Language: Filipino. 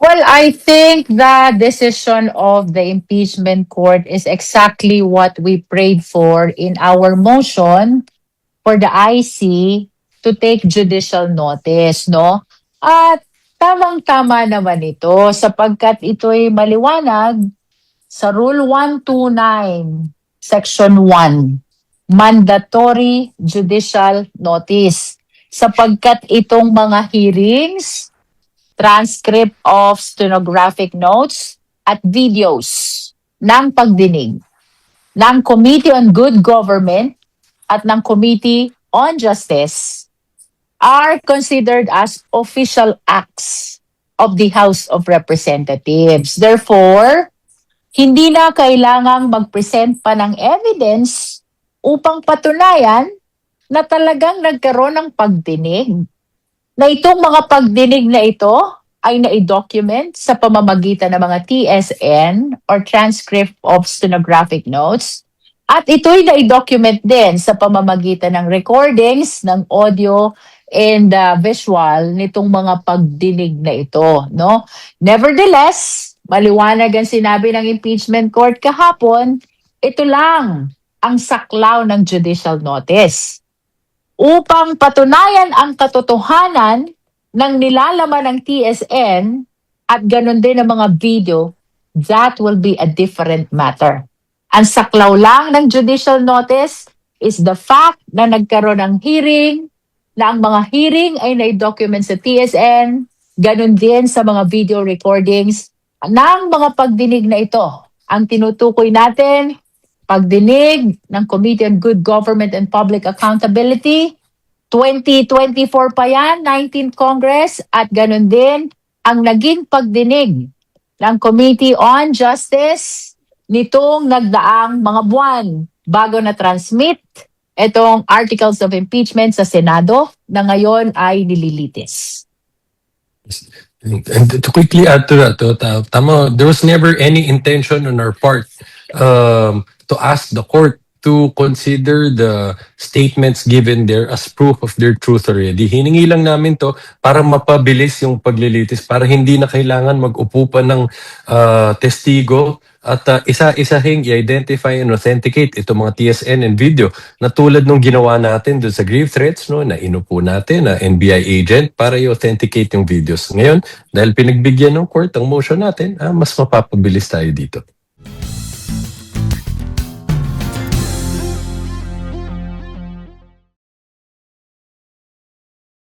Well, I think the decision of the impeachment court is exactly what we prayed for in our motion for the IC to take judicial notice, no? At tamang-tama naman ito sapagkat ito'y maliwanag sa Rule 129, Section 1, mandatory judicial notice sapagkat itong mga hearings, transcript of stenographic notes at videos ng pagdinig ng Committee on Good Government at ng Committee on Justice are considered as official acts of the House of Representatives. Therefore, hindi na kailangang mag-present pa ng evidence upang patunayan na talagang nagkaroon ng pagdinig, na itong mga pagdinig na ito ay na-document sa pamamagitan ng mga TSN or transcript of stenographic notes. At ito'y na-document din sa pamamagitan ng recordings ng audio and visual nitong mga pagdinig na ito, no? Nevertheless, maliwanag ang sinabi ng impeachment court kahapon, ito lang ang saklaw ng judicial notice. Upang patunayan ang katotohanan ng nilalaman ng TSN at ganun din ang mga video, that will be a different matter. Ang saklaw lang ng judicial notice is the fact na nagkaroon ng hearing, na ang mga hearing ay na-document sa TSN, ganun din sa mga video recordings ng mga pagdinig na ito. Ang tinutukoy natin, pagdinig ng Committee on Good Government and Public Accountability, 2024 pa yan, 19th Congress, at ganun din ang naging pagdinig ng Committee on Justice nitong nagdaang mga buwan bago na-transmit itong articles of impeachment sa Senado na ngayon ay nililitis. And to quickly add to that, tama, there was never any intention on our part to ask the court to consider the statements given there as proof of their truth already. Hiningi lang namin to para mapabilis yung paglilitis, para hindi na kailangan mag-upo pa ng testigo at isa-isahing i-identify and authenticate itong mga TSN and video na tulad nung ginawa natin doon sa grave threats, no, na inupo natin na NBI agent para i-authenticate yung videos. Ngayon, dahil pinagbigyan ng court ang motion natin, mas mapapabilis tayo dito.